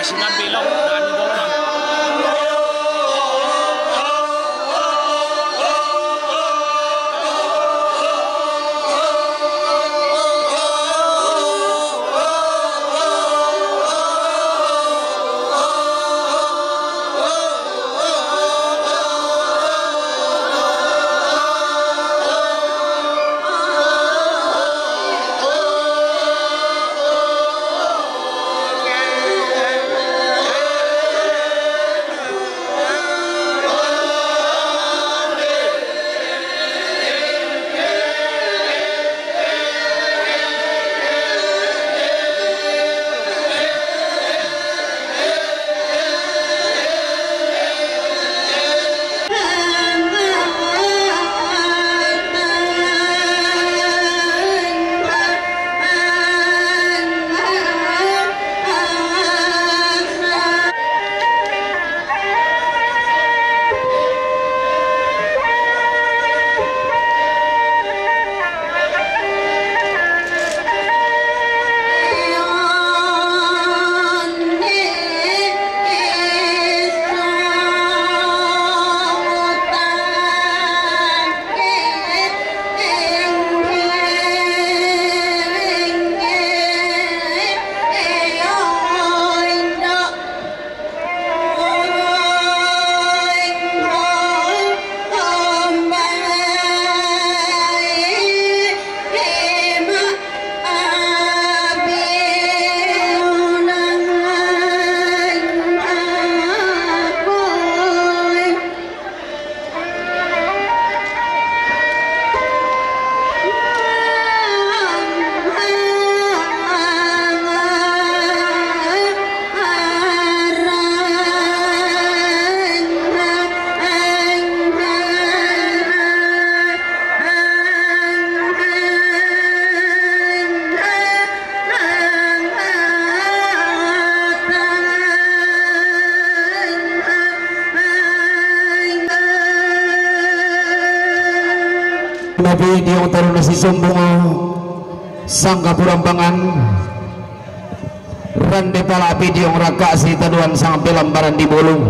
Simon Bilong dan itu orang. Nabi diong taruna si sumbungo sang kapurambangan rande palapi diong raka si taduan sang pelambaran di bolong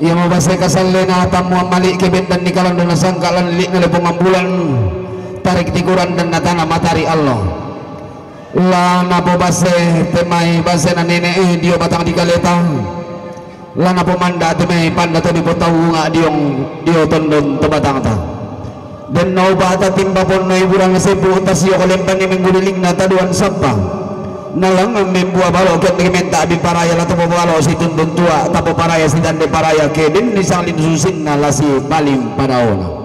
yang mabasay kasalena tamu mali kebet dan nikalan dan sang kalan lilik na lepong ambulan tarik tiguran dan natana matari Allah lana po base temay base na nene dio batang di kaleta lana po manda temay panda to di po tahu nga dio tondon to batang ta dan naubata timba pon na iburang sebu tasyo kalempan ni mengguliling na taduan sabba nalang ang membuah balo ket menta abi paraya la tapo balo si tundun tua tapo paraya si dande paraya ke din ni sang linsusin na lasi balim padaona.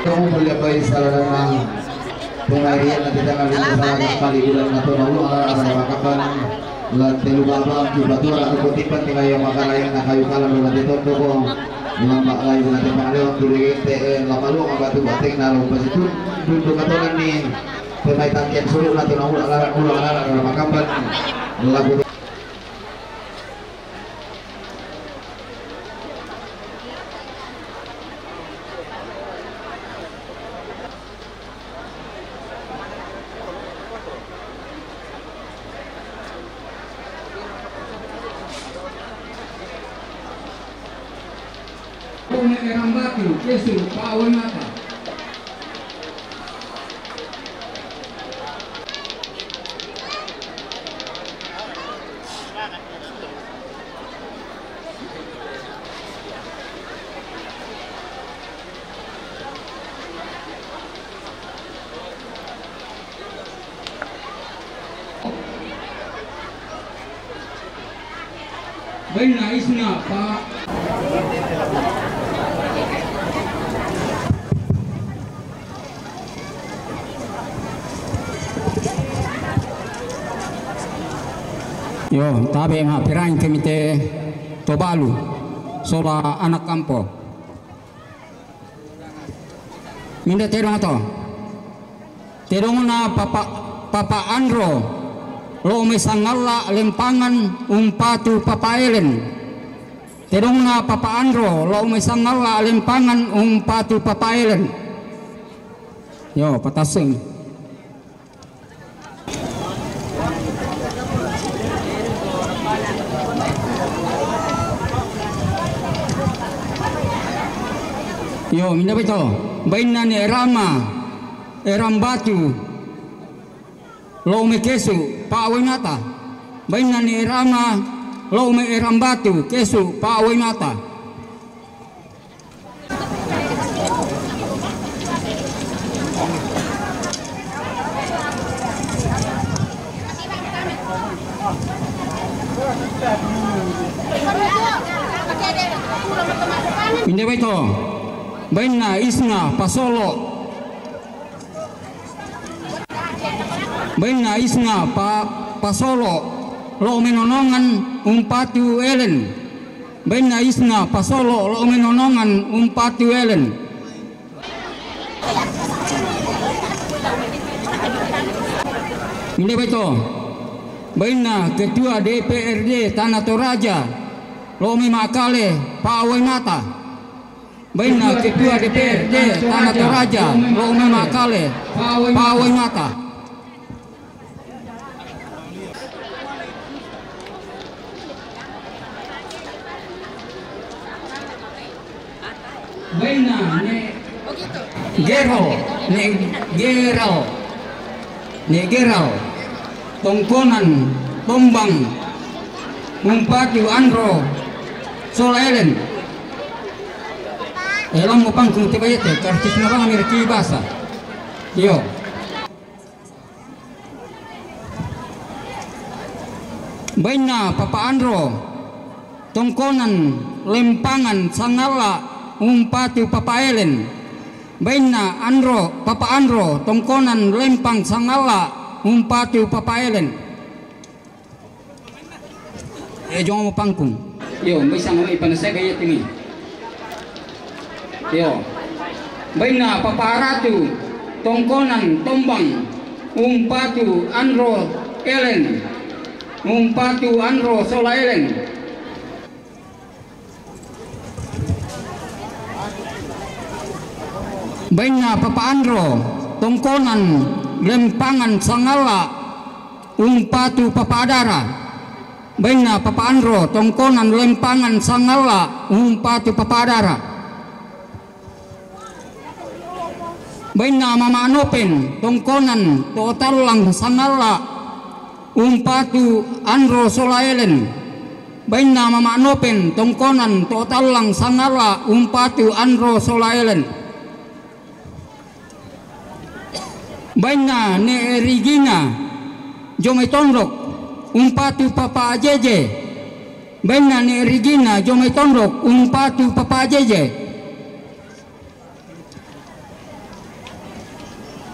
Kamu mulia bayi saladana pengarian nanti jangan disalah kali bulan atau nahu ala makapan lantai lupa bang kibatura atau kutipan tinggal yang makan lain nak kayu kalah dulu nanti toko lambak lain nanti panglewang dulu te lama lu nggak batu batik naruh pas itu duduk katolan nih pemain tangkian suruh atau nahu ala makapan lagu Erang batu, Yesus, Pak Mata. Baina isna Pak. Yo, tabe ma pirang kemite Tobalu, sola anak kampo. Minda terong to. Terong na papa Andro, lo mesangalla lempangan umpatu papa Elen. Terong na papa Andro, lo mesangalla lempangan umpatu papa Elen. Yo, patasing. Yo, minda beto, baina ne eram batu, lo me kesu, Pak Wenata. Baina ne lo me eram batu, kesu, Pak Wenata. Minda beto. Baina isna pasolo, baina isna pasolo, lo menonongan umpatu Elen. Baina isna pasolo, lo menonongan umpatu Elen. Ini betul. Baina ketua DPRD Tanah Toraja, lo memakale Pak Wenata. Baina ketua DPRD Tanah Toraja, lo memakale Pak Wenata. Baina ne Gerald, Tongkonan, Tombang, Mumpati Andro, Solaelen. Elang mo pangkung tibayete, kartis na bang Ameriki basa. Yo. Baina Papa Andro, Tongkonan, Lempangan, Sangala, Umpati Papa Elen. Baina Papa Andro, Tongkonan, Lempang, Sangala, Umpati Papa Elen. Jangan mo pangkung. Yo, may isang ipanasay kaya tingi. Yo, baina Papa Ratu, Tongkonan, Tombang, Umpatu Andro Elen, Umpatu Andro Sola Elen. Baina Papa Andro, Tongkonan, Lempangan, Sangala, Umpatu Papa Adara. Baina Papa Andro, Tongkonan, Lempangan, Sangala, Umpatu Papa Adara. Baina Mama Anopen, Tongkonan, Totalang, Sangala, Umpatu Andro Solaelen. Baina Mama Anopen, Tongkonan, Totalang, Sangala, Umpatu Andro Solaelen. Baina ne Regina, Jomai Tondrok, Umpatu Papa Jeje. Baina ne Regina, Jomai Tondrok, Umpatu Papa Jeje.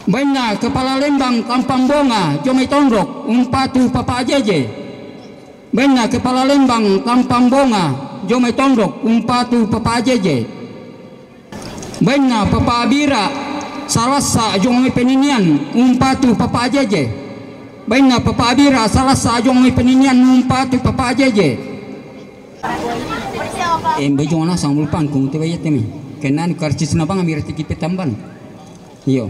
Baina Kepala Lembang Kampang Bonga Jomai Tondrok Umpatu Papa Jeje. Baina Kepala Lembang Kampang Bonga Jomai Tondrok Umpatu Papa Jeje. Baina Papa Abira Salasa Jomai Peninian Umpatu Papa Jeje. Baina Papa Abira Salasa Jomai Peninian Umpatu Papa Jeje. Bejona sang mulpan kung tibayat kami. Kenan karcis na bang amir tiki petamban. Iyo.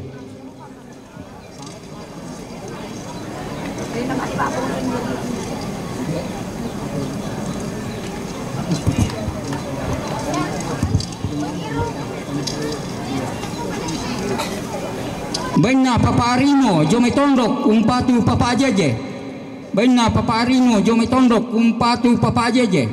Baina Papa Arino Jomai Tondrok Umpatu Papa Jeje. Baina Papa Arino Jomai Tondrok Umpatu Papa Jeje.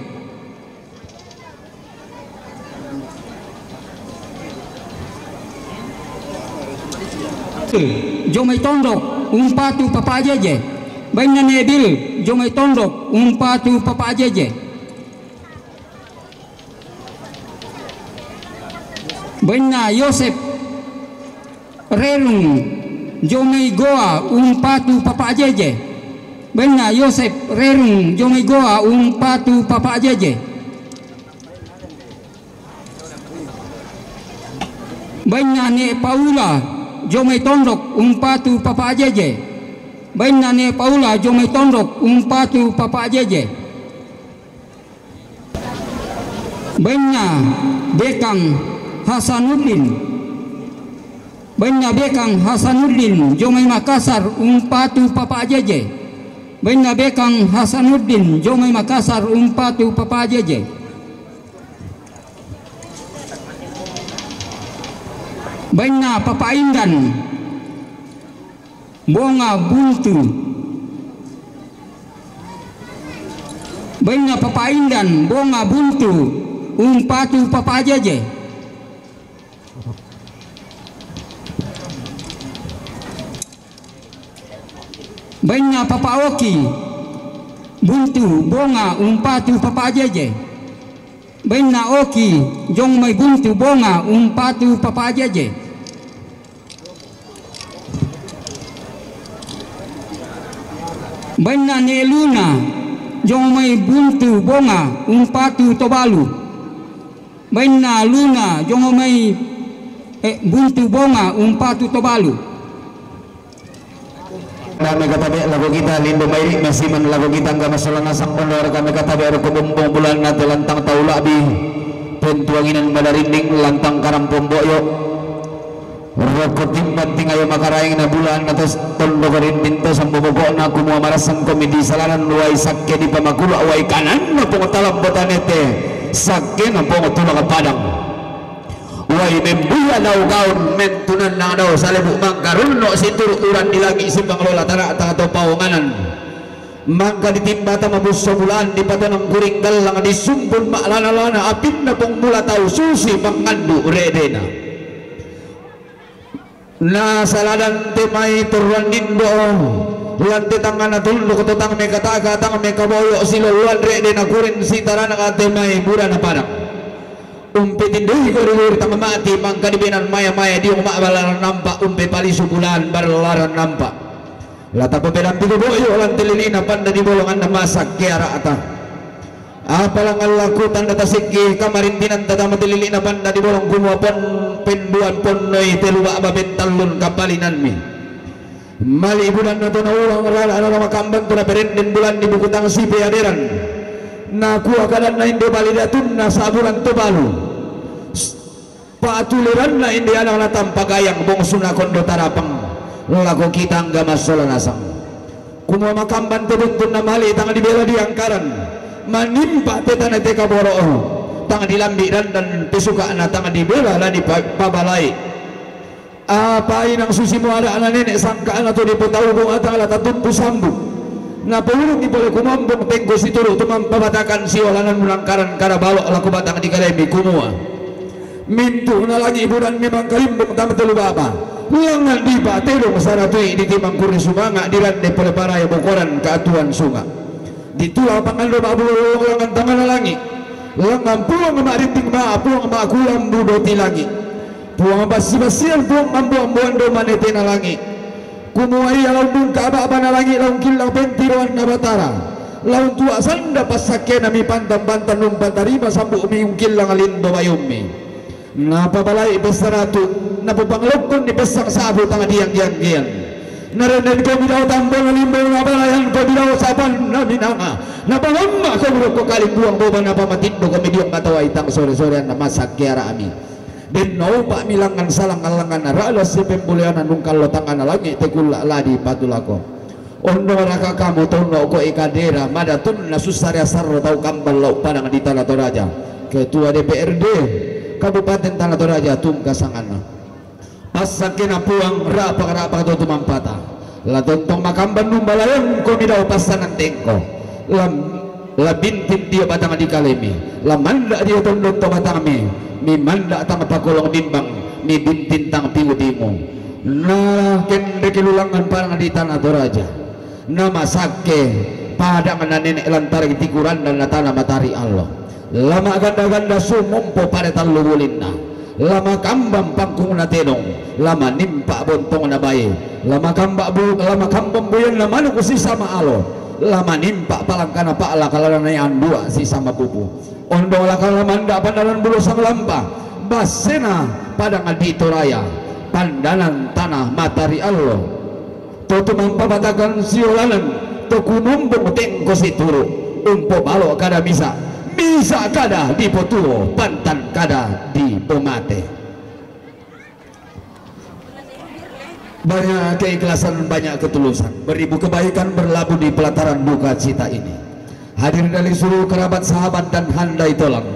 Jomai Tondrok Umpatu Papa Jeje. Baina Nebil Jomai Tondrok Umpatu Papa Jeje. Baina Yosep Rerung Jomai Goa Umpatu Papa Jeje. Baina Yosep Rerung Jomai Goa Umpatu Papa Jeje. Baina Ne Paula Jomai Tondrok Umpatu Papa Jeje. Baina Ne Paula Jomai Tondrok Umpatu Papa Jeje. Baina Bekang Hasanuddin. Baina Bekang Hasanuddin Jomai Makassar Umpatu Papa Jeje. Baina Bekang Hasanuddin Jomai Makassar Umpatu Papa Jeje. Baina Papa Indan Bonga Buntu. Baina Papa Indan Bonga Buntu Umpatu Papa Jeje. Baina Papa Oki Buntu Bonga Umpatu Papa Jeje. Baina Oki Jomai Buntu Bonga Umpatu Papa Jeje. Baina Ne Luna Jomai Buntu Bonga Umpatu Tobalu. Baina Luna Jomai Buntu Bonga Umpatu Tobalu. Kami katabi lagu kita lindo baik masih men lagu kita enggak masalah nasang pondor kami katabi ada kebumbung bulan nanti lantang tahu labi pentuanginan badarinding lantang karam pomboyo rokok timbat tinggal makaraing na bulan atas tondo karin pinto sampo bobok na kumua marasan komedi salaran luai sakke di pamakulu awai kanan na pungotalam botanete sakke na pungotulong padang wai membuya daw gaun mentunan na daw sa lebu mangkarun no situruturan dilagi simbang lola tanah atau pawanganan mangka ditimbata mabuso bulan di patanang kuring galang disumpun maklana-lana apit na pong mula tau susi pangandu redena na saladan temay turuan dindo lanti tangan na tuldo kututang may kataga tang may kaboyo siluluan redena kurin sitara na katemay mura na padang umpitin dui ko rin tang mati mangka dibinan maya-maya di umabalaran nampak umpi palisu bulan barlaran nampak lata pepedan tigo boyo lan telilina panda di bolongan na masak kiara ata apalang alaku tanda tasiki kamarintinan tata matililina panda di bolong kumua pon penduan ponnoy teluwa babentalun kapalinan mi mali bulan na to na ulang rala na makambang to na perenden bulan di bukutang sipi aderan na kuha kanan na hindi balidatun na sa bulan to balu patuliran na hindi anak na tampagayang bongso na kondo tarapang lago kita ang gamasola nasang kumuha makamban tebutun na mali tanga di bela di angkaran manimpa teta na teka boroo tanga di lambiran dan pesuka na tanga di bela na di pabalay apain ang susi mo ada ana nenek sangkaan na to di putawubong at ang latatumpu sambu na pulung di boleh kumambong tenggo situru tumang pabatakan siolanan mulangkaran karabalok laku batang di kalemi kumua mintu na lagi iburan memang kalimbong tama telu baba langan di batelong saratui di timang kuri sumanga di rande pole paraya bokoran keatuan sunga di tulang pangalo babulong langan tangan langi langan pulang ma riting ma pulang ma kulang budoti langi puang basi-basian puang ambu-ambuan do manete na langit kumuai laung dung kaaba na langit laung kilang pentiruan na batara laung tua sanda pasake nami pantam-pantan nung pantarima sambu umi kilang alindo bayumi napabalay besaratu napapanglokon ni besang sabu tanga diang-diang narinig ko bidaw tambol na limbo na balayan ko bidaw saban na minanga napangamba ko buro ko kalimbuang boba na pamatid do kami diyang katawa itang sore-sorean na masak kiara amin din no pa milangan salang alangan na ralas si pembulianan nung kalotangan na lagi tekula ladi patulako ondo raka kamu tono ko ikadera madatun na susarya sarro tau kambal lau padang di Tanah Toraja ketua DPRD Kabupaten Tanah Toraja tungkasangan pasakin puang rapak-rapak tu mampata la tontong makamban numbalayang ko midaw pasanan tengko la bintin dia batang di kalemi la manda dia tondong to batami mi manda tang pakolong bimbang mi bintin tang piudimo na kende kilulangan parang di Tanah Toraja na masake padang na nenek lantaring tikuran dan tanah matari Allah lama ganda-ganda sumumpo pada taluwulinna lama kambang pangkung na tenong lama nimpa bontong na bayi lama kambang buyan na manuk si sama alo lama nimpa palangkana paala kalaran na dua si sama pupu ondo lakala manda pandanan bulu sang lampa basena padang adito raya pandanan tanah matari Allah to tumampa batakan siolanan to kumumbong tengko si turu umpo balo kada bisa kada di Potuo pantan kada di Pomate banyak keikhlasan banyak ketulusan beribu kebaikan berlabuh di pelataran duka cita ini hadir dari seluruh kerabat sahabat dan handai tolong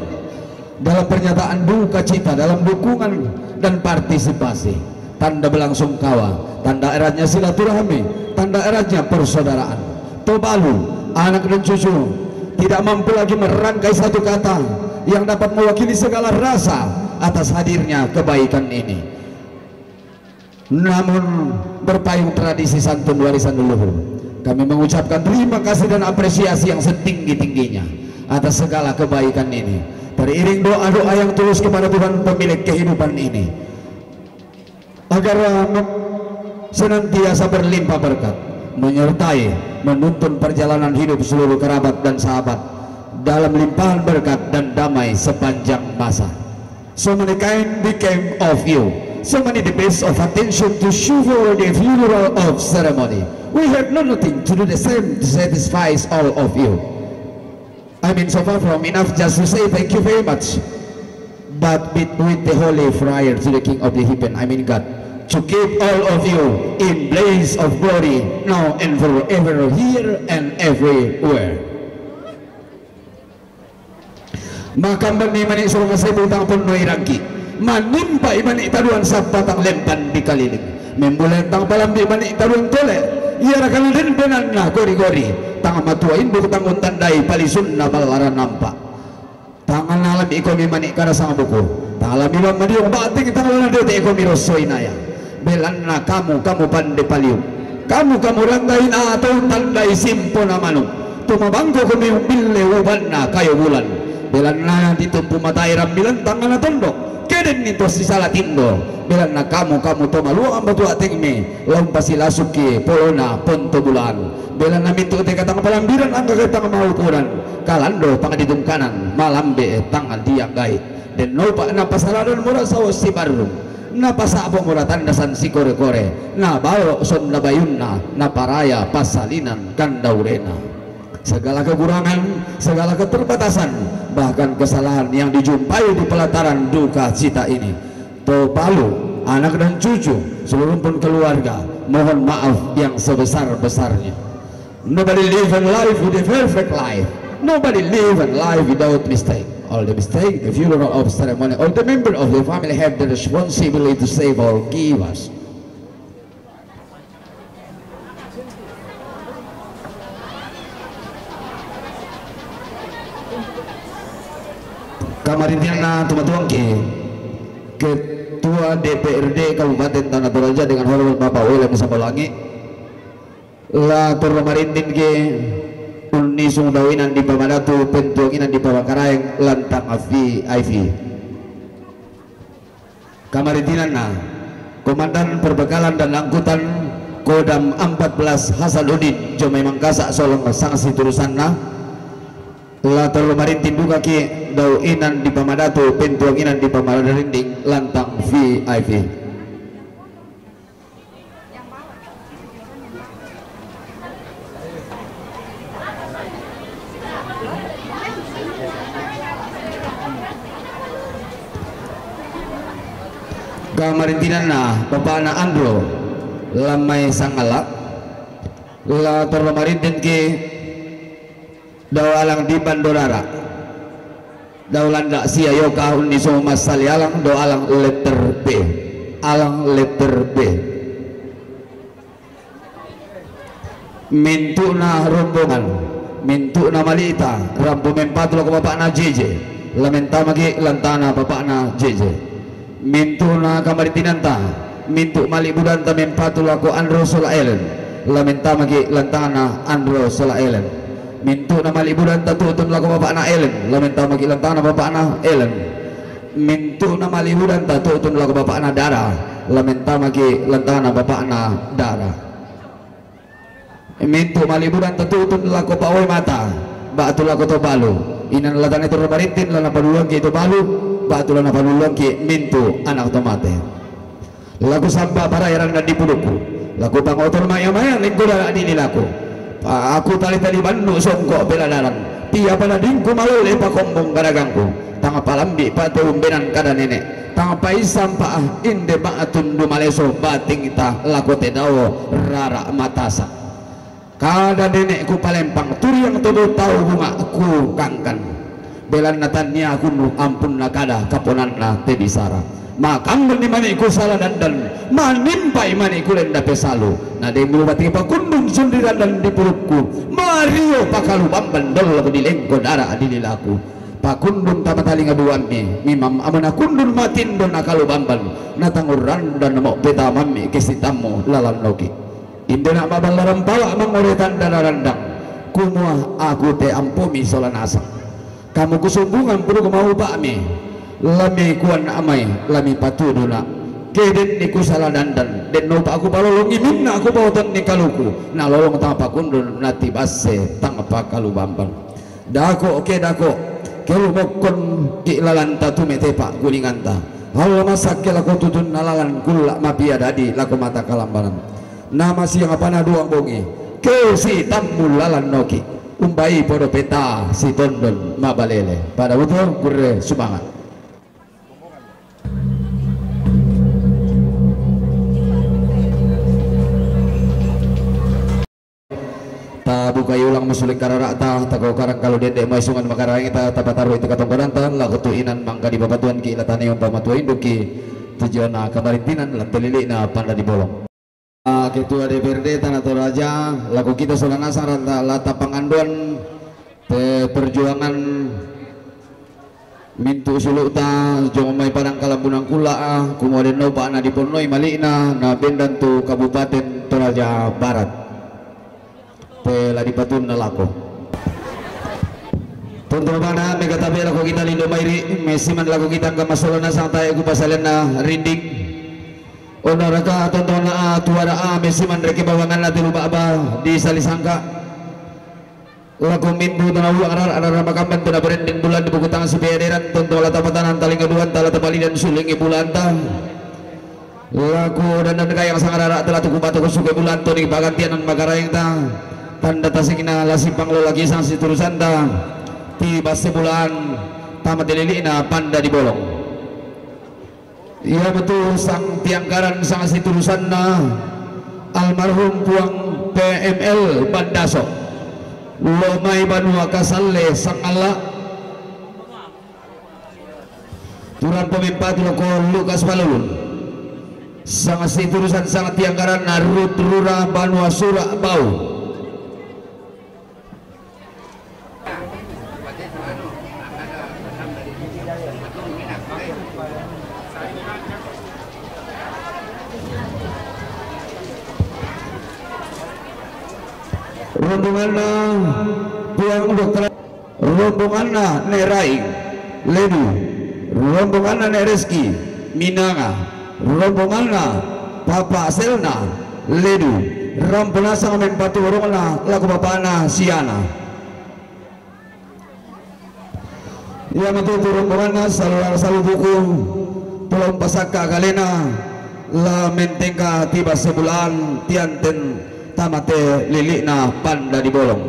dalam pernyataan duka cita dalam dukungan dan partisipasi tanda belangsungkawa tanda eratnya silaturahmi tanda eratnya persaudaraan Tobalu anak dan cucu tidak mampu lagi merangkai satu kata yang dapat mewakili segala rasa atas hadirnya kebaikan ini. Namun berpayung tradisi santun warisan leluhur, kami mengucapkan terima kasih dan apresiasi yang setinggi-tingginya atas segala kebaikan ini. Beriring doa-doa yang tulus kepada Tuhan pemilik kehidupan ini, agar senantiasa berlimpah berkat, menyertai menuntun perjalanan hidup seluruh kerabat dan sahabat dalam limpahan berkat dan damai sepanjang masa. So many kind became of you, so many debates of attention to show for the funeral of ceremony. We have nothing to do the same to satisfy all of you. I mean, so far from enough just to say thank you very much, but with the holy friar to the King of the Heaven, I mean God, to keep all of you in blaze of glory now and forever, here and everywhere. Makambang ni manik surga sebutang penuhi rangki manimpa imanik taruan sapatang lempan di kaliling membulentang palam di manik taruan tole ia rakal den benan na gori-gori tang matuain buku tanggun tandai palisun na balaran nampak tangan alam ikomi manik kada sang buku talam ibang madiong bating tangan dete ikomi rosoi naya belanna kamu pandai paliu kamu rantai na atau tandai simpo na manung tumabangko kami umbile uban na kayo bulan belanna ditumpu matai rambilan tangan na tondok keden nito si salatindo belanna kamu tomaluang batu atingme lampasi lasuki polona ponto bulan belanna mintu te katang palambiran angka katang maupuran kalando pangadidung kanan malambe tangan diang gait dan nopa na pasaradan mura sawas si barung na pasabong mura tandasan si kore-kore na bayo son na bayunna na paraya pasalinan kandaurena. Segala kekurangan, segala keterbatasan, bahkan kesalahan yang dijumpai di pelataran duka cita ini, Topalu, anak dan cucu, seluruh pun keluarga, mohon maaf yang sebesar-besarnya. Nobody live in life with a perfect life. Nobody live in life without mistake. All the mistake, the funeral of ceremony, all the member of the family have the responsibility to save or give us. Kamarintian na tumatuang Ketua DPRD Kabupaten Tanah Toraja dengan hormat Bapak William Sambolangi la turmarintin ke unisung dawinan di Pamadatu pentuanginan di Pawakarayang lantang IV Kamarintinana Komandan Perbekalan dan Angkutan Kodam 14 Hasanuddin Jomai Mangkasa Solong sanksi turusanna latar marintin duka ki dau inan di Pamadatu pintuang inan di Pamadarinding lantang VIP. Kamarintinana Bapak na Andro lamay sangala latar marintin ki dawalang di Bandorara dawlanda siayo kahun ni Somas Salialang doalang letter B alang letter B mintu na rombongan mintu na malita rambu mempatulo ko bapak na JJ lamenta magi lantana bapak na JJ mintu na Kamarintinanta mintu mali budanta mempatulo ko Andro Sola Ellen lamenta magi lantana Andro Sola Ellen mintu na maliburan tatutun laku bapak na Ellen lamenta magilantana bapak na Ellen mintu na maliburan tatutun laku bapak na Dara lamenta magilantana bapak na Dara mintu maliburan tatutun laku Paoy Mata batu laku to balu inan latan itu Marintin lana paduluan ki itu balu batu lana paduluan ki mintu anak tomate laku samba parayaran dan dipuduku laku pangotol maya-maya lingku darah dinilaku aku tali bandu songkok beladaran tiap pada dingku malu lepa kombong garagangku tanga palambi patu umbenan kada nenek tanga paisam pa inde baatun du maleso bating ita lakote dawo rara matasa kada nenekku palempang turiang todo tahu bunga aku kangkan belan natannya aku ampun nakada kaponan na tebisara makang maniku salah dan manimpai maniku lenda pesalu nade mulubati pakundung sundiran dan dipurukku Mario pakalu bamban dol di lengko darah adililaku pakundung tamatali ngaduami mimam amana kundun matin don akalu bamban natanguran dan mau peta mami kesitamu lalan noki indena mabalaram pawa mangoretan dararandang kumua aku te ampumi solanasa kamu kusumbungan puru mau bakmi lami kuan amai lami patuduna keden niku salah dandan den no aku balolongi minna aku bawatan ni kaluku na lolong tang pakundun nati basse tang pakalu bambang dako oke dako kelu mokon ilalan tatu metepa gulinganta hal masak laku tutun nalalan kulak mapia dadi laku mata kalambaran nama siang apa na duang bongi ke si tamu lalan noki umbai podo peta si tondon mabalele pada betul gure subangat buka ulang musulik karara ta takau karang kalau dendek maisungan makarang kita tapataru itu katongkonan tan laku tuinan mangga di babatuan ki ilatane umpama tua induki tujuan Kamarintinan lantelili na panda di bolong ketua DPRD Tanah Toraja laku kita solanasa ranta lata panganduan perjuangan mintu suluta jomai padang kalambunang kula kumoden no pak na diponoi malina na bendan tu Kabupaten Toraja Barat pela dipatun na lako tonton bana mega tabi lako kita lindo mairi mesiman lako kita ke masolana sang tayo ku pasalan na rinding ona raka tonton na tuara mesiman reki bawangan na tiluba ba di salisangka lako mimbu tanawu arar makamban tuna berendin bulan di buku tangan sepiaderan tonton lata patanan taling keduan tala tabali dan sulingi bulan ta laku dan kayang sang arar telah tuku batu kusuke bulan to di bagantian magarayang ta tanda tasikina lasipang lolaki sang siturusan ta tiba sebulan tamat dililina panda di bolong iya betul sang tiangkaran sang siturusan na almarhum Puang PML Bandaso lomai banua kasalle sang Allah turan pemimpat loko Lukas Palulun sang siturusan sang tiangkaran Narut Rura Banua Surak Bau rombonganna Puang Dokter rombonganna Nerai Ledu rombonganna Nereski minanga rombonganna papa selna ledu rampuna sang men paturungna laku bapana siana ia matu rombonganna selalu buku tolong pasaka galena la mentengka tiba sebulan tianten tamate lilikna panda di bolong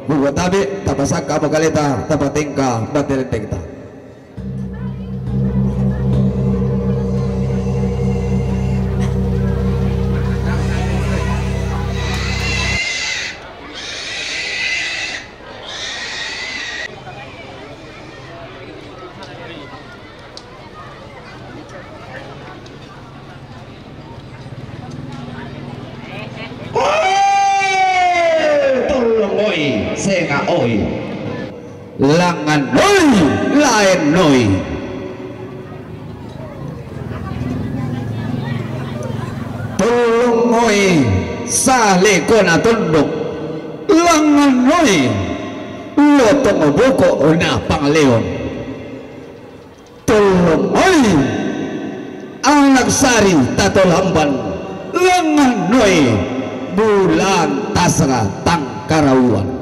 buat tabe tapasaka bagaleta tapatengka batelentengta. Senga oi langan oi lain noi tolong oi sale kona tunduk langan noi lo tongo boko na pangleon tolong oi anak sari tato lamban langan noi bulan tasra tang karawuan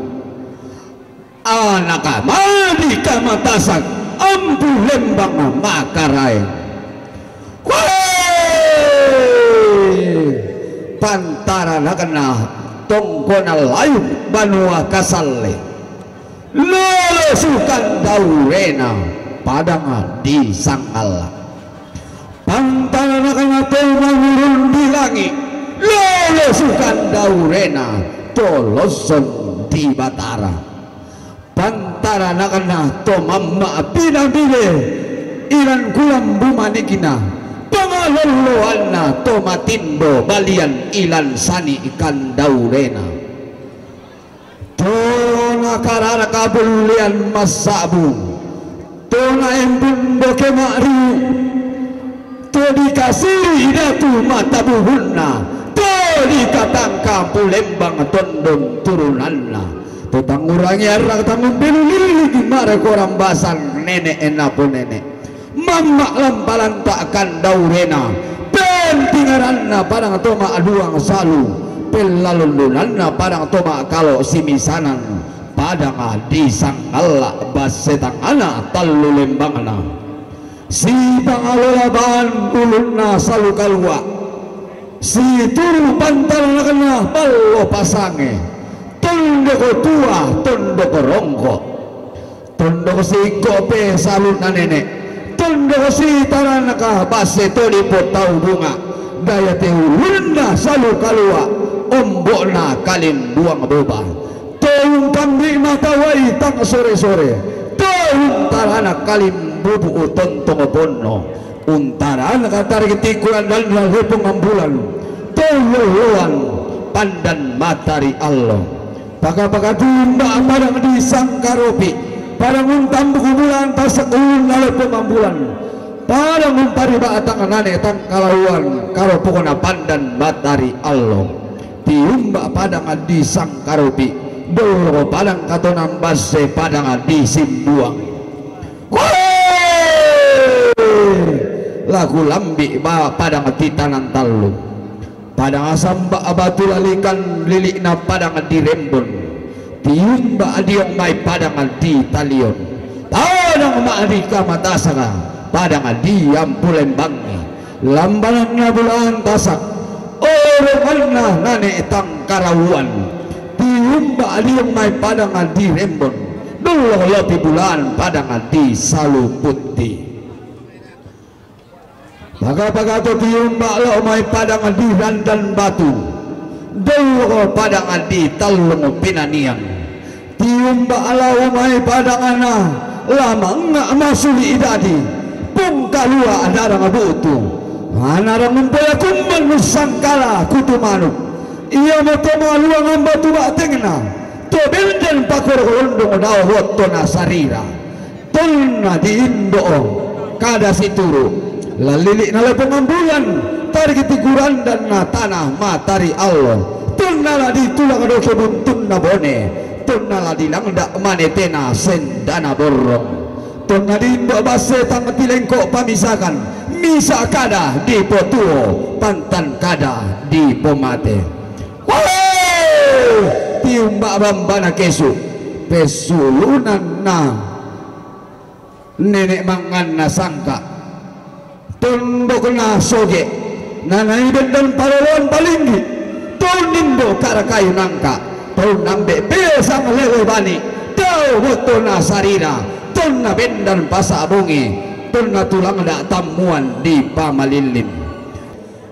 anak madi kamatasak ampu lembang makarai pantara nakana tongkona layu banua kasalle lolo sukan daurena padang di sangala pantara nakana tongkona di langit lolo sukan daurena toloson di batara pantara nakana to mamma pinabile iran kulam bumanikina pangaloloanna to matindo balian ilan sani ikan daurena to nakarara kabulian masabu to na embundo kemari to dikasih datu mata buhunna to dikatangka pulembang tondon turunanna tutang ngurangi arah tamu beli gimana korang basan nenek enapu nenek mama lampalan takkan daurena pentingaranna padang toma aduang salu pelalulunanna padang toma kalau simisanan padang di sangala basetang anak talu lembangna si pangalolaban ulunna salu kalua si turu pantal nakana palo pasange tondoko tua tondoko rongko tondoko si kope salut na nenek tondoko si taranaka base todi potau bunga daya teulunda salu kalua ombok na kalim buang boba toung kambing matawai tang sore-sore toung tarana kalim bubu tontong bono untarana katarik tikuran dan lalipung ambulan tololoan pandan matari Allah paga-paga tumba padang di sangkaropi padang untam buku bulan tasak ulun lalu pemambulan padang umpari batang nane tang kalauan karo pokona pandan matari Allah tiumba padang di sangkaropi dolo padang katonam base padang di simbuang lagu lambi ba padang titanan talu padang asamba abatu lalikan lilikna padang di rembon tiumba adiong mai padang di talion padang ma'adika matasaka padang di ampulembangi lambalannya bulan tasak oronganna nane tang karawuan tiumba adiong mai padang di rembon dulu lopi bulan padang di salu putih paga-paga to tiumba lo mai padang di dandan batu dulu padang di talung pinanian tiumba lo mai padang ana lama nggak masuli idadi pung kalua adarang butu anarang mempoya kumban nusangkala kutu manuk iya moto maluang batu batengna to benden pakor kolondong dao hoto nasarira tonna di indo kada situru lalilik nala pengambulan tarik tiguran dan na tanah matari Allah tunala di tulang doke buntun na bone tunala di langda manetena sendana borong Tonadimbo base tang tilengko pamisakan misa kada di potuo pantan kada di pomate. Tiumbak bambana kesu pesulunan na nenek mangan na sangka tondok na soge nanai bendan parolon palinggi tonindo kara kayu nangka ton nambe besang lewe bani tau boto na sarira ton na bendan pasabungi ton na tulang da tamuan di pamalilin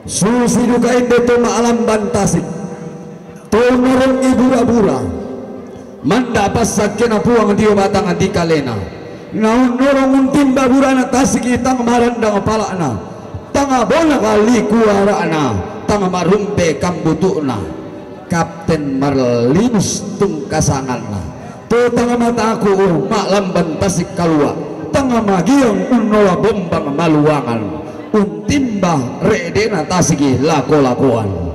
susi duka inde to maalam bantasik ton narong ibura-bura manda pasak kena puang dio batang anti kalena naun norong timba burana tasik itang marandang palana tanga bona kali kuarana tanga marumpe kambutukna Kapten Marlinus tungkasanganna to tanga mataku maklam bantasik kalua tanga magiang unola bombang maluangan untimba redena tasiki lako-lakoan.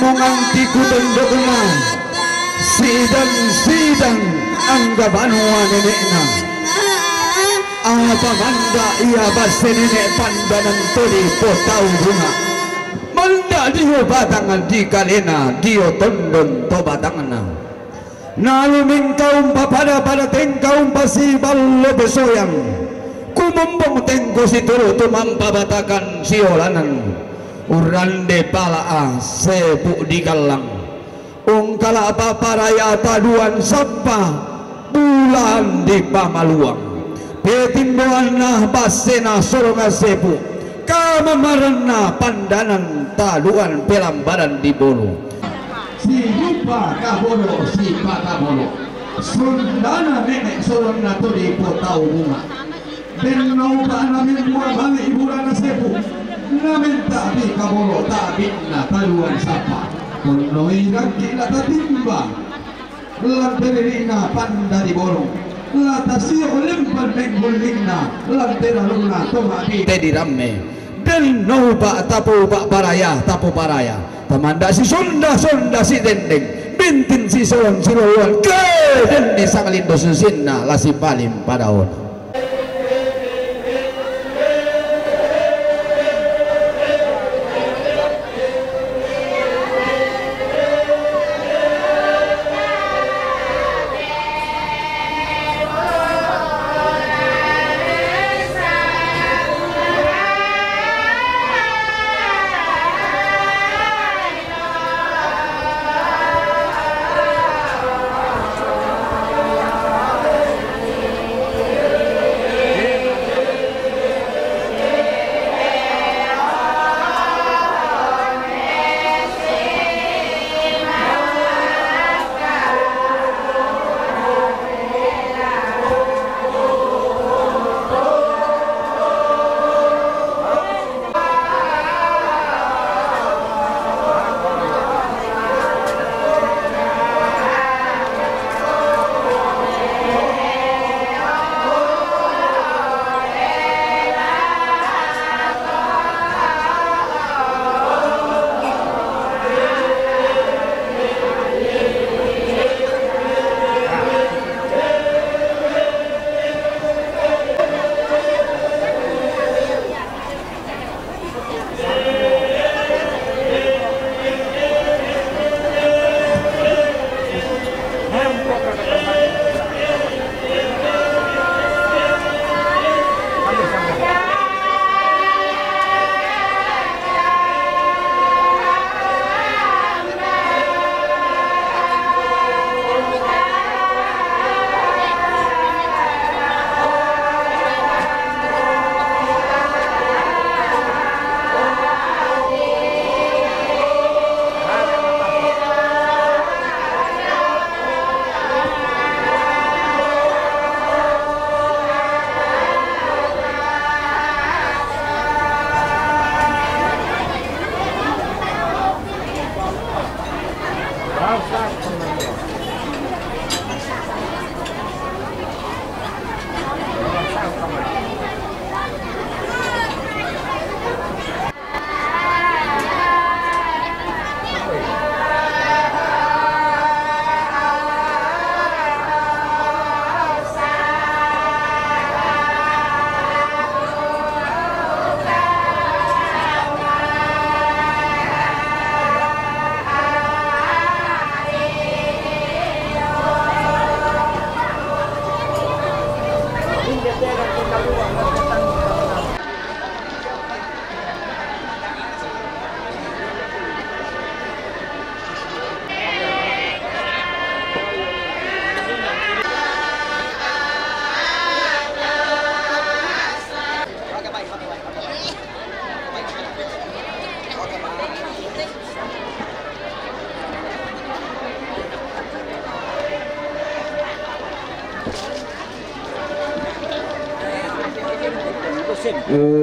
mengantiku tendokna sidang anggabanwa nenekna apa manda ia base nenek pandanan todi potau bunga manda dio batangan di kalena dio tondon to batangana nalu mingkaum pada tengkaum pasi ballo besoyang kumumbong tengko si turu tumampa batakan siolanan urande palaa sepuk di galang ungkala paparaya taduan sapa bulan di pamaluang petimboan nah basena soronga sepu kamamarana pandanan taduan pelambaran di bolu si lupa kabolo si pakabolo sundana nenek sorona to di potau bunga dan naupa namin buah balik iburana sepu namin tabi kabolo tabi na taduan sapa punoi kaki lata timba lanterina panda di bolu lata sio lempan menggulingna lantera luna tomapi tedi ramme dan naupa tapu paraya tamanda si sonda si dendeng bintin si solon sirowan ke dan di sangalindo susinna lasi palim padaon.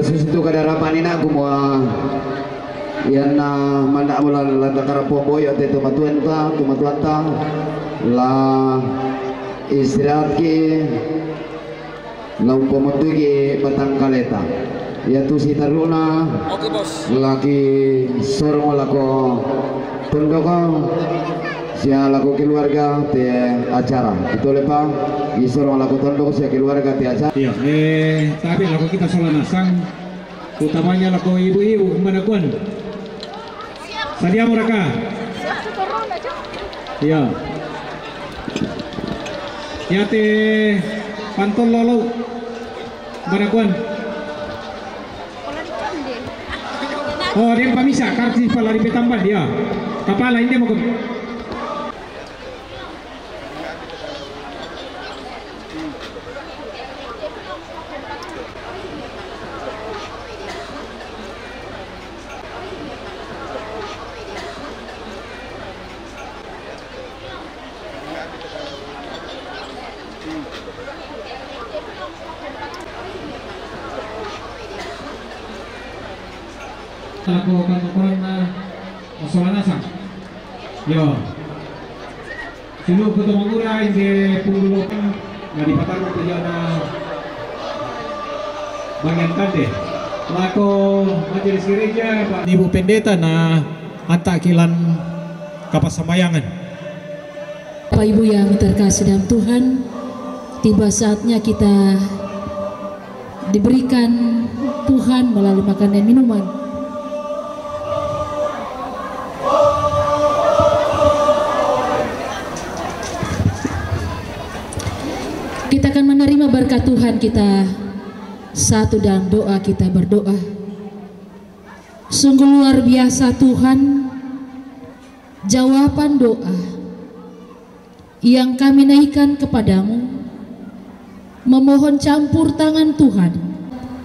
Sesuatu kadarapan ini aku mau yang mana mula lada karapong boy atau tumatuan ta la istirahat ki lau pemutu ki batang kaleta yaitu si taruna Oke bos. lagi sorong lako tundoko sia laku keluarga te acara itu lepa isorong laku tundoko sia keluarga te acara. Iya, tapi laku kita Solanasang utamanya laku ibu-ibu kemana kuan sadia mereka. Iya ya te pantol lolo kemana kuan. Oh, dia pamisa kartis pala di petambal dia. Kapala ini mau laku kan Solanasang. Yo. Sino ko tumangura hindi pululokan na di pataro ko diyan na bagian kante. Laku majelis gereja Pak Ibu Pendeta na antakilan kapasamayangan. Bapak Ibu yang terkasih dalam Tuhan, tiba saatnya kita diberikan Tuhan melalui makanan dan minuman. Kita akan menerima berkat Tuhan. Kita satu dalam doa, kita berdoa. Sungguh luar biasa Tuhan, jawaban doa yang kami naikkan kepadamu, memohon campur tangan Tuhan,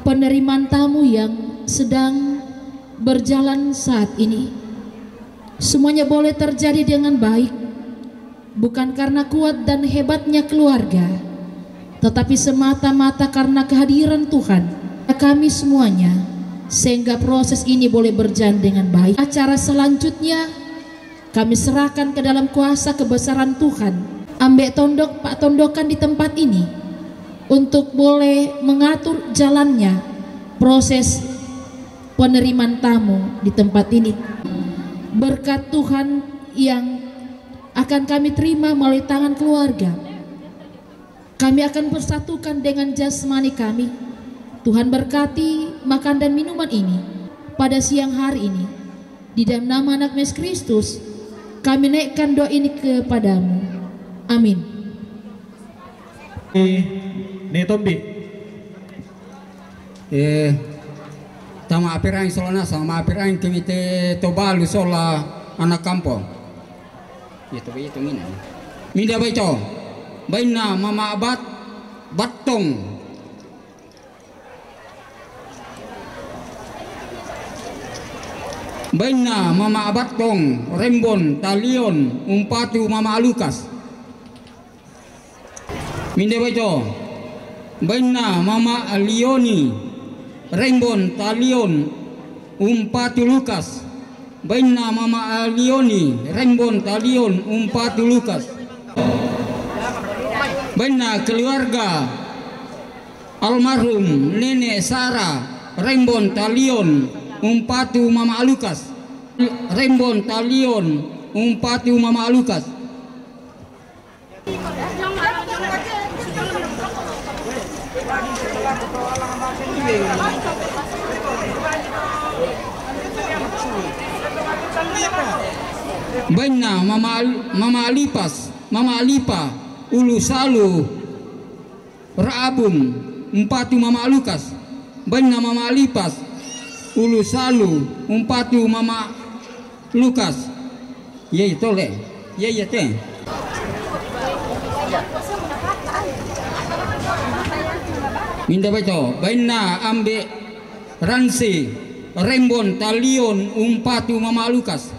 penerimaan tamu yang sedang berjalan saat ini, semuanya boleh terjadi dengan baik, bukan karena kuat dan hebatnya keluarga, tetapi semata-mata karena kehadiran Tuhan kami semuanya, sehingga proses ini boleh berjalan dengan baik. Acara selanjutnya kami serahkan ke dalam kuasa kebesaran Tuhan. Ambek tondok Pak Tondokan di tempat ini untuk boleh mengatur jalannya proses penerimaan tamu di tempat ini. Berkat Tuhan yang akan kami terima melalui tangan keluarga, kami akan persatukan dengan jasmani kami. Tuhan berkati makan dan minuman ini pada siang hari ini. Di dalam nama anak Yesus Kristus kami naikkan doa ini kepadamu. Amin. Netombi. Tama apirain solana sama apirain kemite tobalu sola anak kampung. Itu ngina. Minda baito. Baina mama abat batong. Baina mama abatong rembon talion umpatu mama alukas. Minda baito. Baina mama alioni rembon talion umpatu lukas. Baina mama alioni rembon talion umpatu lukas. Baina keluarga almarhum Nenek Sarah rembon talion umpatu mama alukas. Rembon talion umpatu mama alukas. Baina mama alipas, mama alipa ulu salu raabun umpatu mama alukas. Baina mama alipas ulu salu umpatu mama lukas. Ya itu le, ya teh. Minda baca, baina ambe ransi rembon talion umpatu mama lukas.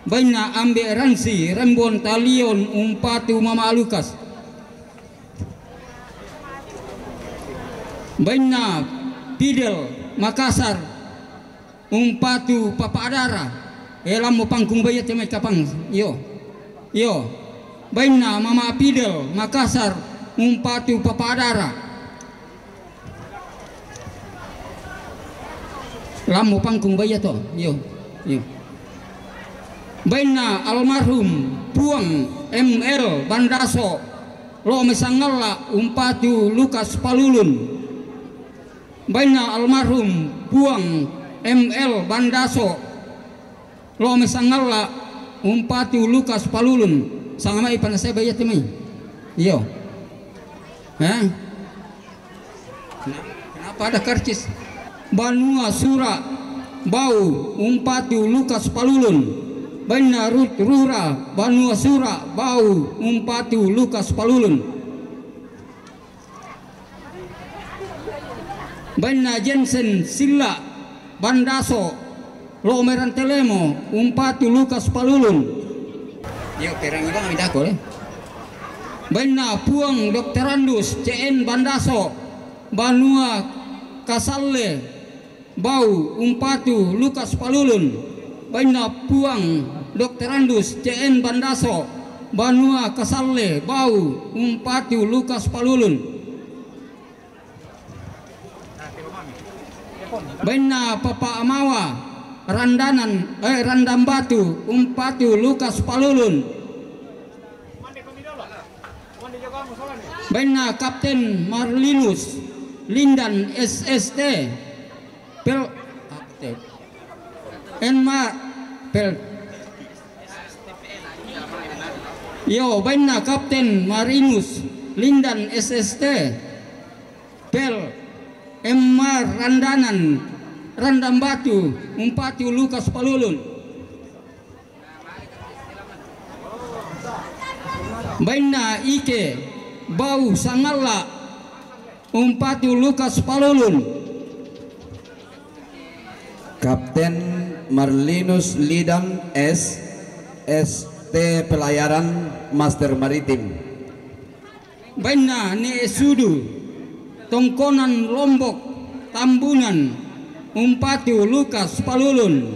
Baina ambe ransi rembon talion umpatu mama lukas. Baina pidel Makassar umpatu papa adara. Elam mo pangkung bayat may kapang yo. Baina mama pidel Makassar umpatu papa adara. Lam mo pangkung bayat to yo. baina almarhum Puang ML Bandaso lo mesangala umpatu Lukas Palulun, baina almarhum Puang ML Bandaso lo mesangala umpatu Lukas Palulun sangamai panasai bayat temai iyo kenapa ada karcis Banua Sura Bau umpatu Lukas Palulun, baina Rura Banua Sura Bau umpatu Lukas Palulun, baina Jensen Silla Bandaso lo merantelemo umpatu Lukas Palulun. Yo perang ibang midako baina Puang Dr. Andus CN Bandaso Banua Kasalle Bau umpatu Lukas Palulun, baina Puang Dr. Andus CN Bandaso Banua Kasalle Bau umpatu Lukas Palulun, baina Papa Amawa Randam Batu umpatu Lukas Palulun, baina Kapten Marlinus Lindan SST Pel Enma Pel yo baina Kapten Marinus Lindan SST Pel Emma Randam Batu umpatu Lukas Palulun, baina Ike Bau Sangala umpatu Lukas Palulun, Kapten Marlinus Lidan ST Pelayaran Master Maritim, baina Ne Sudu Tongkonan Lombok Tambunan umpatu Lukas Palulun,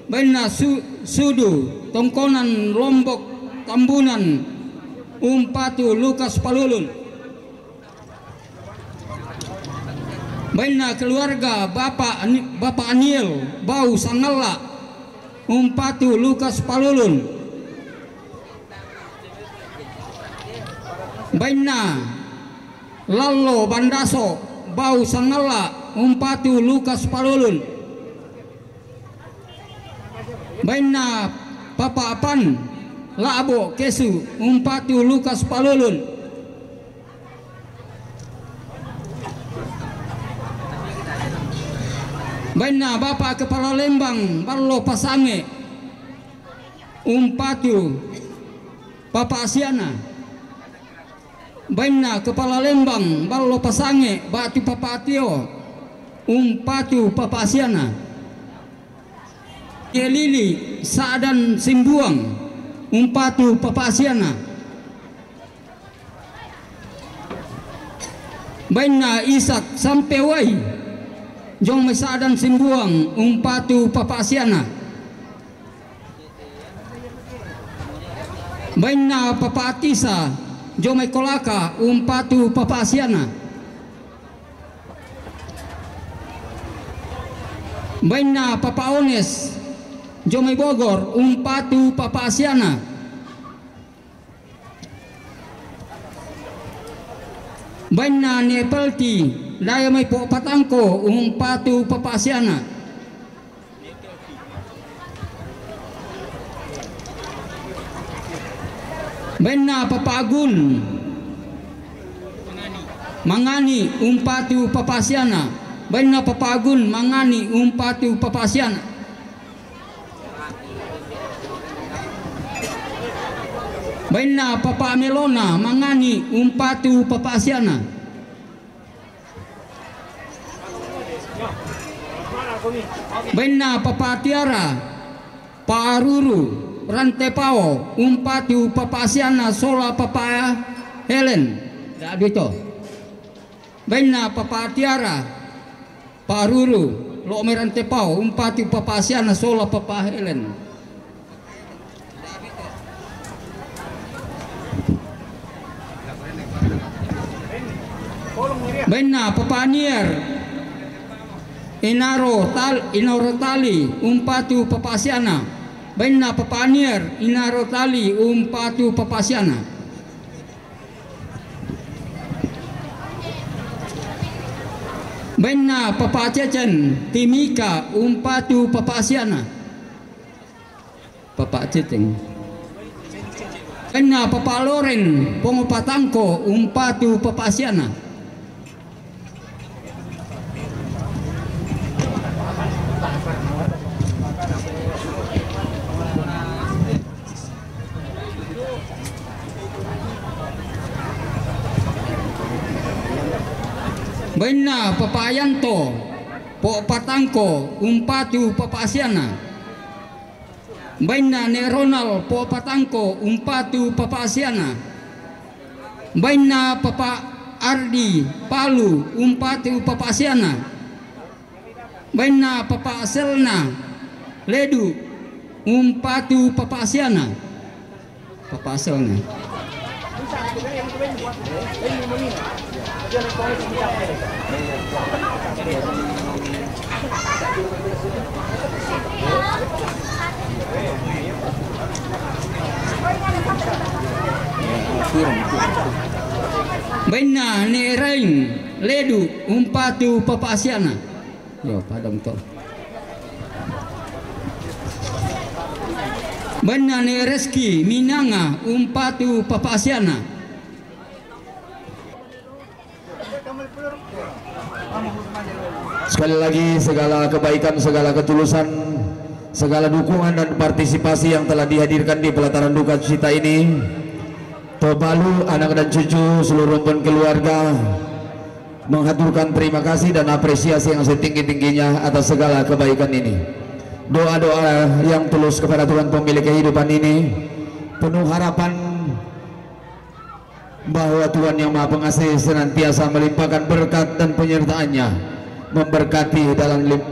baina Sudu Tongkonan Lombok Tambunan umpatu Lukas Palulun, baina keluarga Bapak Aniel Bau Sangala umpatu Lukas Palulun, baina Lalo Bandaso Bau Sangala umpatu Lukas Palulun, baina Papa Apan Labo Kesu umpatu Lukas Palulun, baina Bapak Kepala Lembang Barlo Pasange umpatu Papa Asiana, baina Kepala Lembang Barlo Pasange Batu Papa Atio umpatu Papa Asiana, Lili Saadan Simbuang umpatu Papa Asiana, baina Isak Sampewai Jong Mesadan Simbuang umpatu Papa Asiana, baina Papa Atisa Jong Kolaka umpatu Papa Asiana, baina Papa Ones Jong Bogor umpatu Papa Asiana, baina Nepelti Daya Mai Po Patangko umpatu Papa Asiana, baina Papa Agun Mangani umpatu Papa Asiana, baina Papa Agun Mangani umpatu Papa Asiana, baina Papa Melona Mangani umpatu Papa Asiana, baina Papa Tiara Paruru Rantepao umpatu Papa Asiana Sola Papa Helen Dadito, baina Papa Tiara Paruru Lo Merantepao umpatu Papa Asiana Sola Papa Helen, baina Papa Anier Inaro Tali umpatu Papa Asiana, Baina papanier inarotali umpatu papasiana. Baina papacecen timika umpatu papasiana. Papaceteng. Baina papaloren pongopatangko umpatu papasiana. Baina papayanto po patangko umpatu papasiana. Baina ne Ronald po patangko umpatu papasiana. Baina papa Ardi Palu umpatu papasiana. Baina papa Selna Ledu umpatu papasiana. Papa Selna. Baina ne Rain Ledu umpatu papasiana. Yo padang to. Baina ne Reski Minanga umpatu papasiana. Sekali lagi segala kebaikan, segala ketulusan, segala dukungan dan partisipasi yang telah dihadirkan di pelataran duka cita ini, Tobalu, anak dan cucu, seluruh pun keluarga menghaturkan terima kasih dan apresiasi yang setinggi-tingginya atas segala kebaikan ini. Doa-doa yang tulus kepada Tuhan pemilik kehidupan ini, penuh harapan bahwa Tuhan yang Maha Pengasih senantiasa melimpahkan berkat dan penyertaannya, memberkati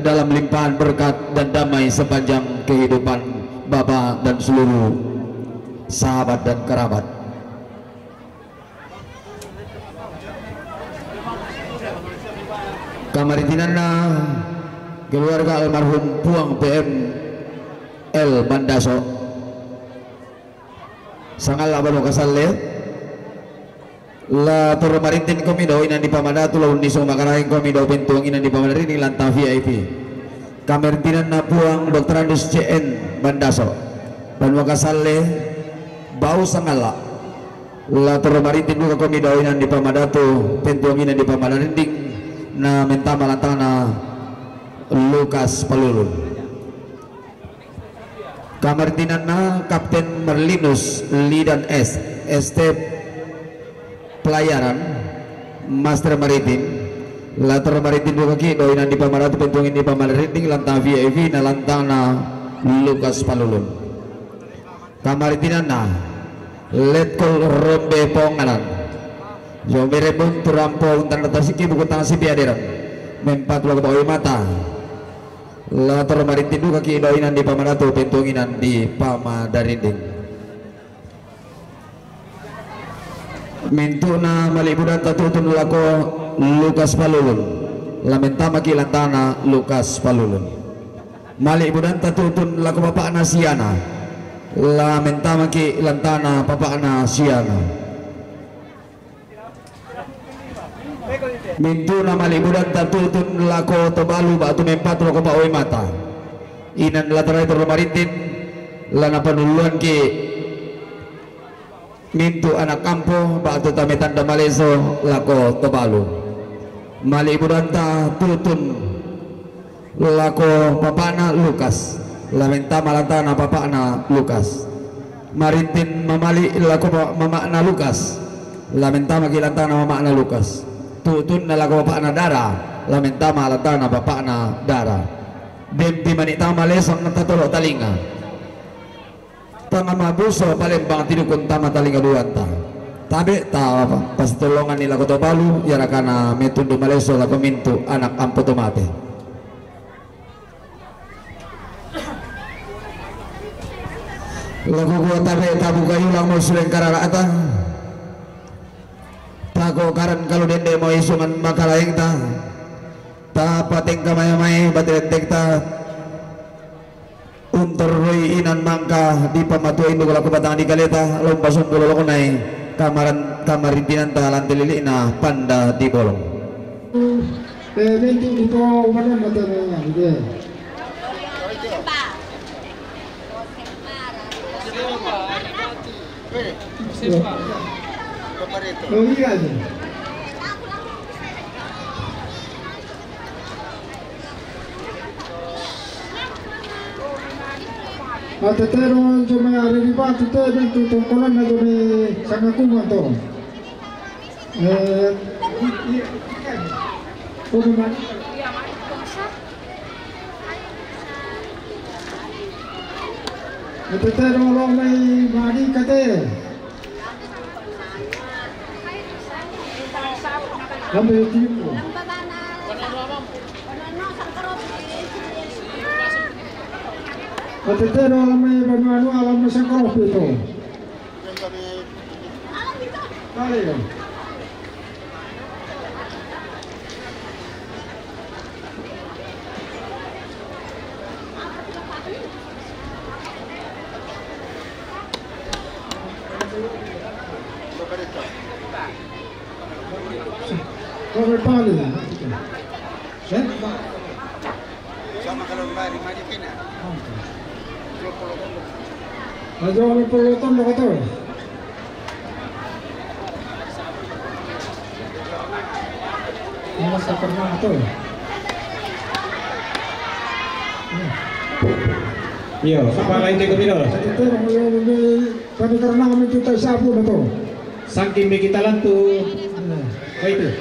dalam limpahan berkat dan damai sepanjang kehidupan Bapak dan seluruh sahabat dan kerabat. Kamaritinana keluarga almarhum Puang PM L Bandaso sangal abano kasalle la Marintin komido inan di pamadatu laun nisong makaraing komido pintuang inan di pamadarini lanta VIP kamertinan na Puang Dr. Andus CN Bandaso dan wakasalle bau sangala la Marintin buka komido inan di pamadatu pintuang inan di pamadarini na menta malatana Lukas Palulun kamertinan na Kapten Merlinus Lidan S ST pelayaran Master Maritim latar maritim buka ki doinan di pamaratu pentungin di pamarinding lantang VIP na lantang na Lukas Palulun kamaritinan na letkol rombe ponganan yo merebon turampong tanda tasiki buku tang si biadiran mempat lagu bawi mata latar maritim buka ki doinan di pamaratu pentunginan di pamarinding mintuna malibudan tatutun lako Lukas Palulun lamenta makilantana Lukas Palulun malibudan tatutun lako Bapak Nasiana lamenta makilantana Bapak Nasiana mintuna malibudan tatutun lako Tobalu batu mempat lako Pak Mata inan latarai termaritin lana penuluan ki mintu anak kampo batu tametan da Maleso lako Tobalu mali ibudanta tutun lako papana Lukas lamenta malantana papana Lukas marintin mamali lako mamana Lukas lamenta magilantana mamana Lukas tutun na lako papana Dara lamenta malantana papana Dara bemti manita Maleso natatolo talinga pangamabuso Palembang tinukun tama talinga duanta tabe ta pas tolongan nila ko Tobalu yara kana metundo Maleso la komintu anak ampo tomate lagu gua tabe tabu kayu lang mo suleng kararaatan tago karan kalau dende mo isuman makalaing ta ta pating kamay-may batirendek ta Guntur Roy Inan Mangka di pamatuin dugala kebatangan di kaleta lomba sumpul lokonai kamarintinan tahalan telilina panda di bolong. Nanti itu mana matanya gitu. Oh iya aja. Atetero cuma hari di batu teh dan tutup kolam aja nih sangat kuat tuh. Oh gimana? Atetero orang mai mari kate. Kamu itu. Atetero alamai banu alam sangkarop itu. Kali kan? Kau berpali lah. Sama kalau bari mari kena. Ajo kami peloton dah kata. Masa pernah tu. Iya, siapa lain teko piro? Itu kami karena kami kita sapu dah tu. Saking kita lantu. Oh itu.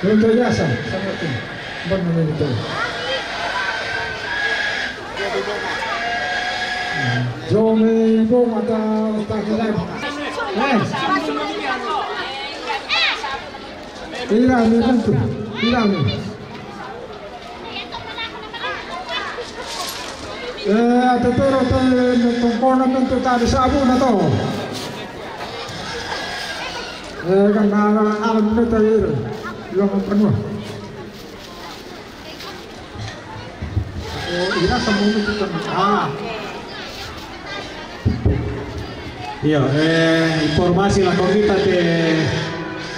Untuk jasa, sangat tu. Benar itu. Jom bom atau tak kelak. Hilang ni kan tu, hilang ni. Tetero tongkona tu tak sabu na to. Kan alam tu tayar, yang penuh. Ira semua itu kan. Iya, informasi lah kita te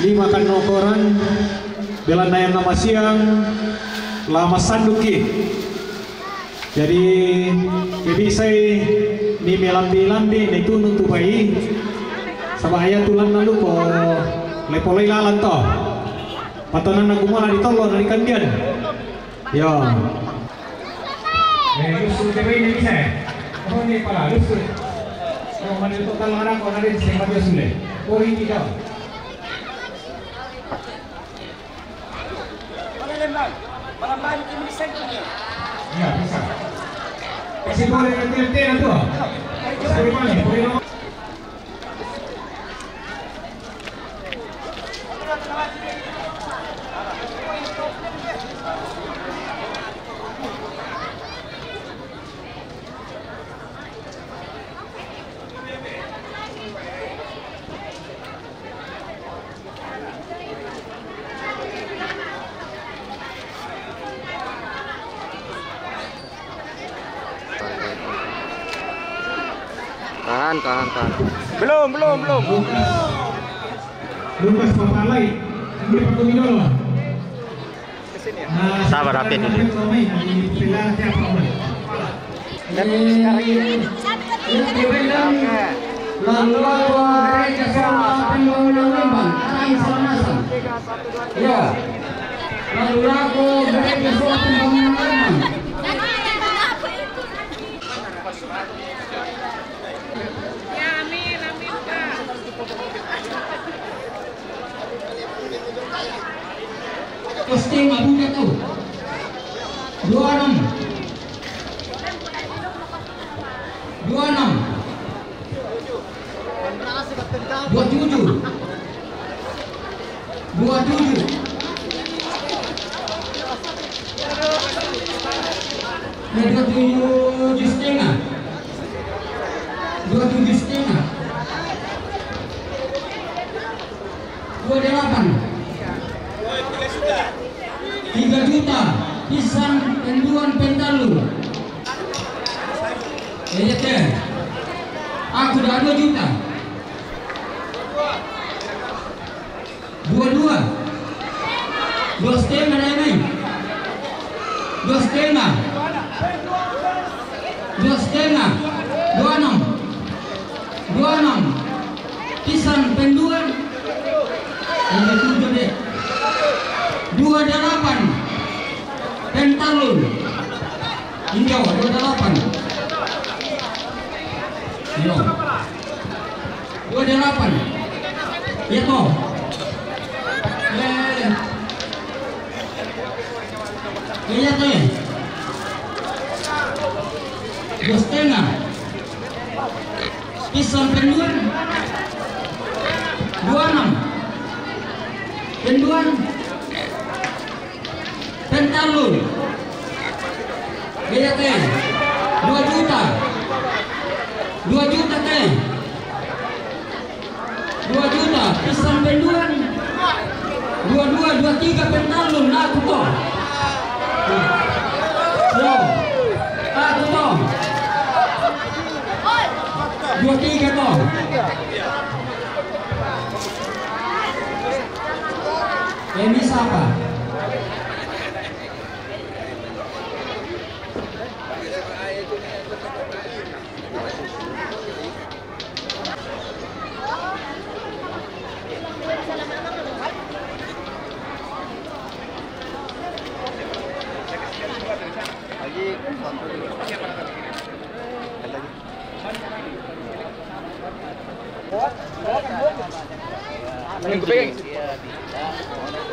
5 kan nokoran belan nayan nama siang lama sanduki. Jadi saya ni melambi-lambi ni tu nuntu bayi sabaya tulan lalu ko lepolai lalan to. Patonan aku malah ditolong dari kandian. Ya. Lusu te bayi ni bisa. Oh ni pala lusu. Kalau mana total orang kau nanti sehingga dia sulit. Kori tidak. Mana lembang? Mana main ini bisa punya? Ya bisa. Kasih boleh nanti tu. Boleh mana? Boleh mana? Tahan. Belum. Lukas papalai. Ini pakai minum lah. Sabar Apin ini. Posting abunya tu 26 27 3 juta Pisan penduan pentalu. Iya teh. Aku dah 2 juta. 22. 2,5 dah main. 2,5. 2,5. 26. 26. Pisan penduan. Ini 7 deh. 28. Pentalun. Hijau 28. Yo. 28. Ya toh. Iya toh. 2,5. Pisan penduan. 26. Penduan. Pentalun. Iya teh. 2 juta. 2 juta teh. 2 juta pisan penduan. 22, 23 pentalun aku toh. Yo. Aku toh. 23 toh. Ini siapa?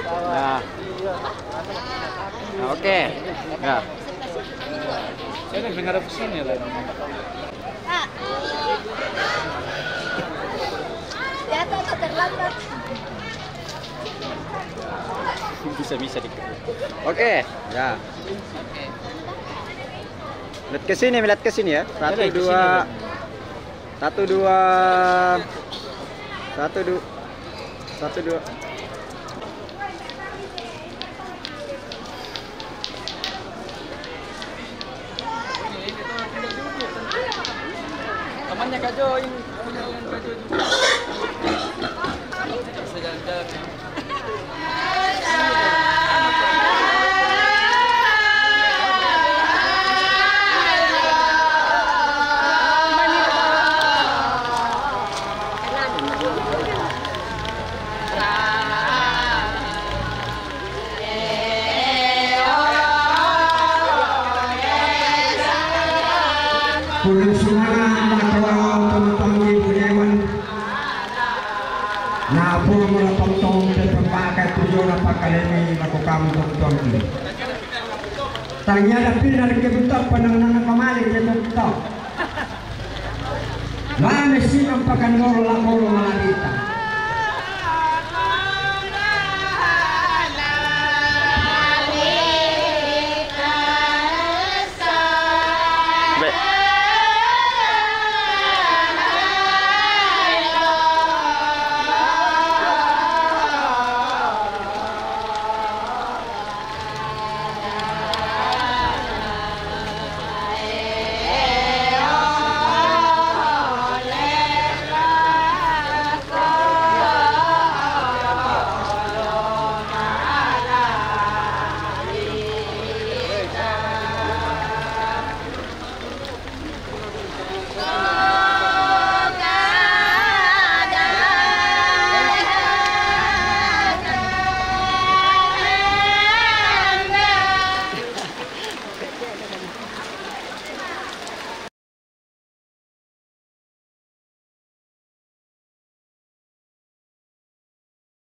Nah. Oke. Nah. Saya udah dengar kesini lah. Ya tuh terlambat. Bisa dikit. Oke. Ya. Lihat ke sini ya. 1 2 1 2 1 2 Temannya Kak Jo, ini Kak Jo juga. Bisa jalan-jalan. Pulang semangat nakawang pemutanggi budewan na po mga pagtong sa pagpakai tujuh na pakalemi lakukan untuk tuanggi tangnya na pinar kebutok panangan kamali kebutok la mesin ang pakanoro lakoro malalita